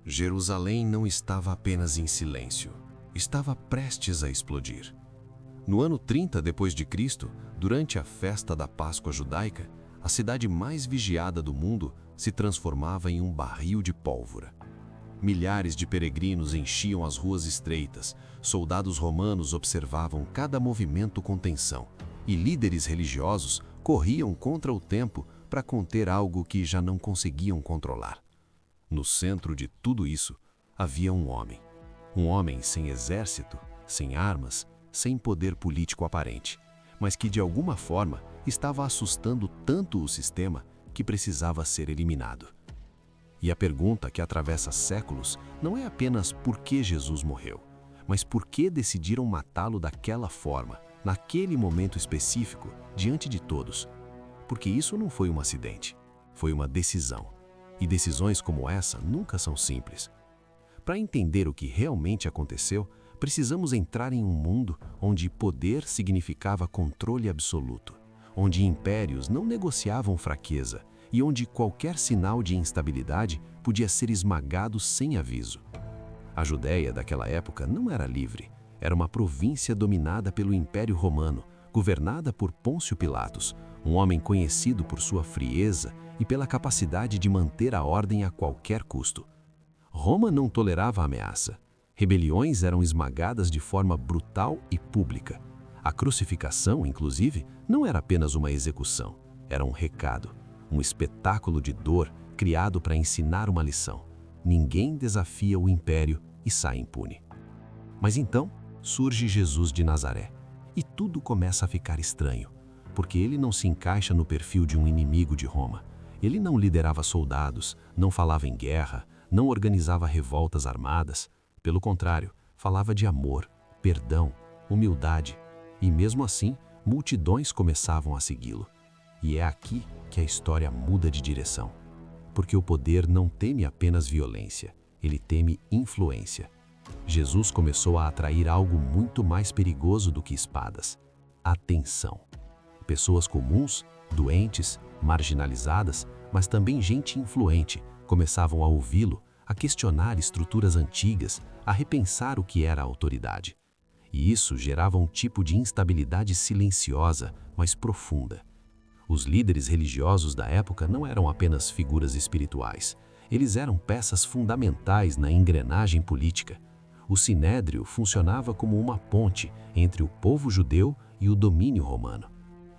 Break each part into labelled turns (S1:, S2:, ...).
S1: Jerusalém não estava apenas em silêncio, estava prestes a explodir. No ano 30 depois de Cristo, durante a festa da Páscoa judaica, a cidade mais vigiada do mundo se transformava em um barril de pólvora. Milhares de peregrinos enchiam as ruas estreitas, soldados romanos observavam cada movimento com tensão, e líderes religiosos corriam contra o tempo para conter algo que já não conseguiam controlar. No centro de tudo isso, havia um homem sem exército, sem armas, sem poder político aparente, mas que de alguma forma estava assustando tanto o sistema que precisava ser eliminado. E a pergunta que atravessa séculos não é apenas por que Jesus morreu, mas por que decidiram matá-lo daquela forma, naquele momento específico, diante de todos. Porque isso não foi um acidente, foi uma decisão. E decisões como essa nunca são simples. Para entender o que realmente aconteceu, precisamos entrar em um mundo onde poder significava controle absoluto, onde impérios não negociavam fraqueza e onde qualquer sinal de instabilidade podia ser esmagado sem aviso. A Judéia daquela época não era livre, era uma província dominada pelo Império Romano, governada por Pôncio Pilatos, um homem conhecido por sua frieza e pela capacidade de manter a ordem a qualquer custo. Roma não tolerava a ameaça. Rebeliões eram esmagadas de forma brutal e pública. A crucificação, inclusive, não era apenas uma execução, era um recado, um espetáculo de dor criado para ensinar uma lição. Ninguém desafia o império e sai impune. Mas então surge Jesus de Nazaré, e tudo começa a ficar estranho, porque ele não se encaixa no perfil de um inimigo de Roma. Ele não liderava soldados, não falava em guerra, não organizava revoltas armadas. Pelo contrário, falava de amor, perdão, humildade. E mesmo assim, multidões começavam a segui-lo. E é aqui que a história muda de direção. Porque o poder não teme apenas violência, ele teme influência. Jesus começou a atrair algo muito mais perigoso do que espadas: atenção. Pessoas comuns, doentes, marginalizadas, mas também gente influente, começavam a ouvi-lo, a questionar estruturas antigas, a repensar o que era a autoridade. E isso gerava um tipo de instabilidade silenciosa, mas profunda. Os líderes religiosos da época não eram apenas figuras espirituais, eles eram peças fundamentais na engrenagem política. O sinédrio funcionava como uma ponte entre o povo judeu e o domínio romano.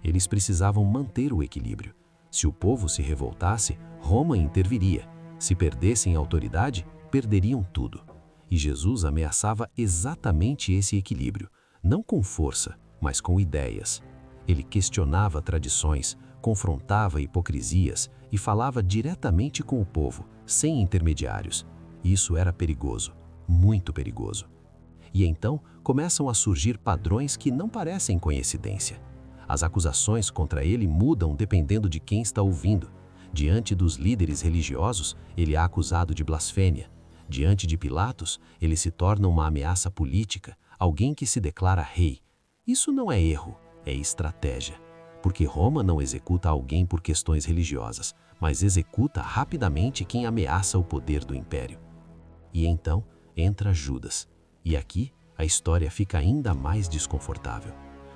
S1: Eles precisavam manter o equilíbrio. Se o povo se revoltasse, Roma interviria. Se perdessem a autoridade, perderiam tudo. E Jesus ameaçava exatamente esse equilíbrio, não com força, mas com ideias. Ele questionava tradições, confrontava hipocrisias e falava diretamente com o povo, sem intermediários. Isso era perigoso, muito perigoso. E então começam a surgir padrões que não parecem coincidência. As acusações contra ele mudam dependendo de quem está ouvindo. Diante dos líderes religiosos, ele é acusado de blasfêmia. Diante de Pilatos, ele se torna uma ameaça política, alguém que se declara rei. Isso não é erro, é estratégia. Porque Roma não executa alguém por questões religiosas, mas executa rapidamente quem ameaça o poder do império. E então entra Judas. E aqui a história fica ainda mais desconfortável.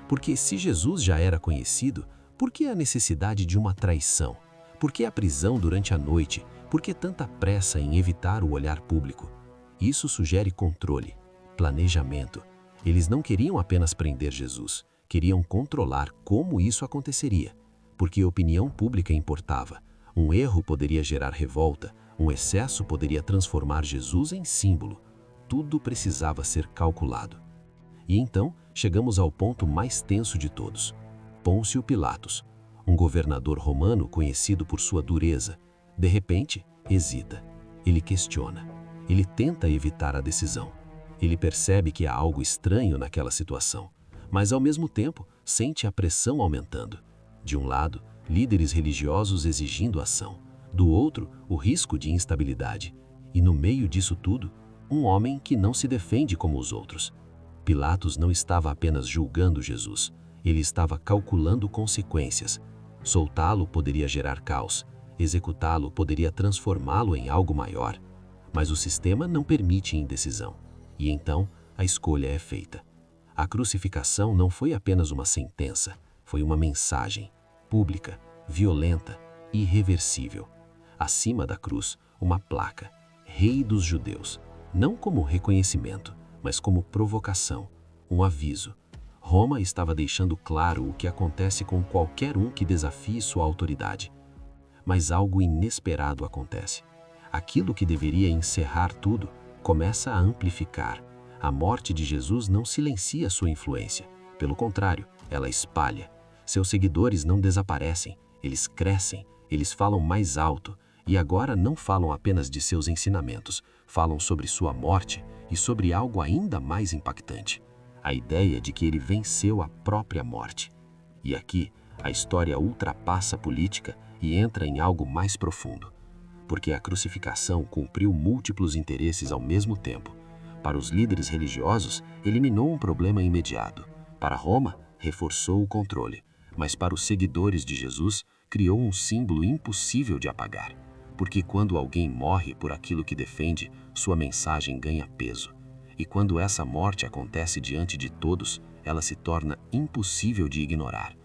S1: Porque se Jesus já era conhecido, por que a necessidade de uma traição? Por que a prisão durante a noite? Por que tanta pressa em evitar o olhar público? Isso sugere controle, planejamento. Eles não queriam apenas prender Jesus, queriam controlar como isso aconteceria. Porque a opinião pública importava. Um erro poderia gerar revolta, um excesso poderia transformar Jesus em símbolo. Tudo precisava ser calculado. E então chegamos ao ponto mais tenso de todos: Pôncio Pilatos, um governador romano conhecido por sua dureza. De repente, hesita. Ele questiona. Ele tenta evitar a decisão. Ele percebe que há algo estranho naquela situação, mas ao mesmo tempo sente a pressão aumentando. De um lado, líderes religiosos exigindo ação. Do outro, o risco de instabilidade. E no meio disso tudo, um homem que não se defende como os outros. Pilatos não estava apenas julgando Jesus, ele estava calculando consequências. Soltá-lo poderia gerar caos, executá-lo poderia transformá-lo em algo maior.
S2: Mas o sistema não permite indecisão, e então a escolha é feita. A crucificação não foi apenas uma sentença, foi uma mensagem, pública, violenta, irreversível. Acima da cruz, uma placa, Rei dos Judeus, não como reconhecimento, mas como provocação, um aviso. Roma estava deixando claro o que acontece com qualquer um que desafie sua autoridade. Mas algo inesperado acontece. Aquilo que deveria encerrar tudo começa a amplificar. A morte de Jesus não silencia sua influência. Pelo contrário, ela espalha. Seus seguidores não desaparecem, eles crescem, eles falam mais alto. E agora não falam apenas de seus ensinamentos, falam sobre sua morte e sobre algo ainda mais impactante. A ideia de que ele venceu a própria morte. E aqui, a história ultrapassa a política e entra em algo mais profundo. Porque a crucificação cumpriu múltiplos interesses ao mesmo tempo. Para os líderes religiosos, eliminou um problema imediato. Para Roma, reforçou o controle. Mas para os seguidores de Jesus, criou um símbolo impossível de apagar. Porque quando alguém morre por aquilo que defende, sua mensagem ganha peso. E quando essa morte acontece diante de todos, ela se torna impossível de ignorar.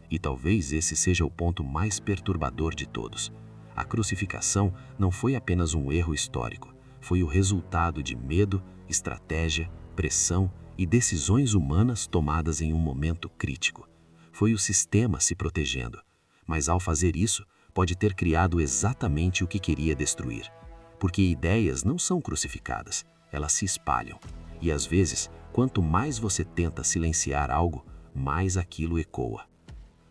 S2: E talvez esse seja o ponto mais perturbador de todos. A crucificação não foi apenas um erro histórico, foi o resultado de medo, estratégia, pressão e decisões humanas tomadas em um momento crítico. Foi o sistema se protegendo, mas ao fazer isso, pode ter criado exatamente o que queria destruir. Porque ideias não são crucificadas, elas se espalham. E às vezes, quanto mais você tenta silenciar algo, mais aquilo ecoa.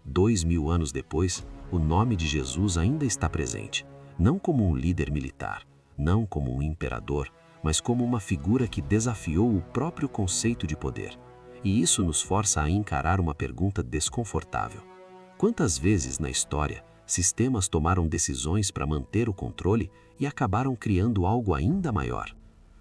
S2: 2000 anos depois, o nome de Jesus ainda está presente, não como um líder militar, não como um imperador, mas como uma figura que desafiou o próprio conceito de poder. E isso nos força a encarar uma pergunta desconfortável. Quantas vezes na história, sistemas tomaram decisões para manter o controle e acabaram criando algo ainda maior?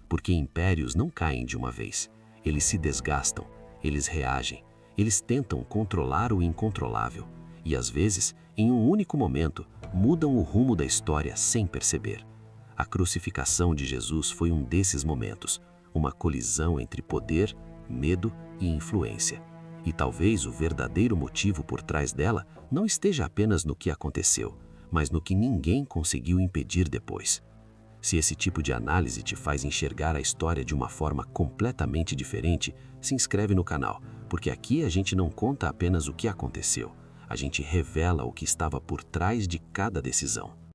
S2: Porque impérios não caem de uma vez. Eles se desgastam, eles reagem, eles tentam controlar o incontrolável. E às vezes, em um único momento, mudam o rumo da história sem perceber. A crucificação de Jesus foi um desses momentos, uma colisão entre poder, medo e influência. E talvez o verdadeiro motivo por trás dela não esteja apenas no que aconteceu, mas no que ninguém conseguiu impedir depois. Se esse tipo de análise te faz enxergar a história de uma forma completamente diferente, se inscreve no canal, porque aqui a gente não conta apenas o que aconteceu, a gente revela o que estava por trás de cada decisão.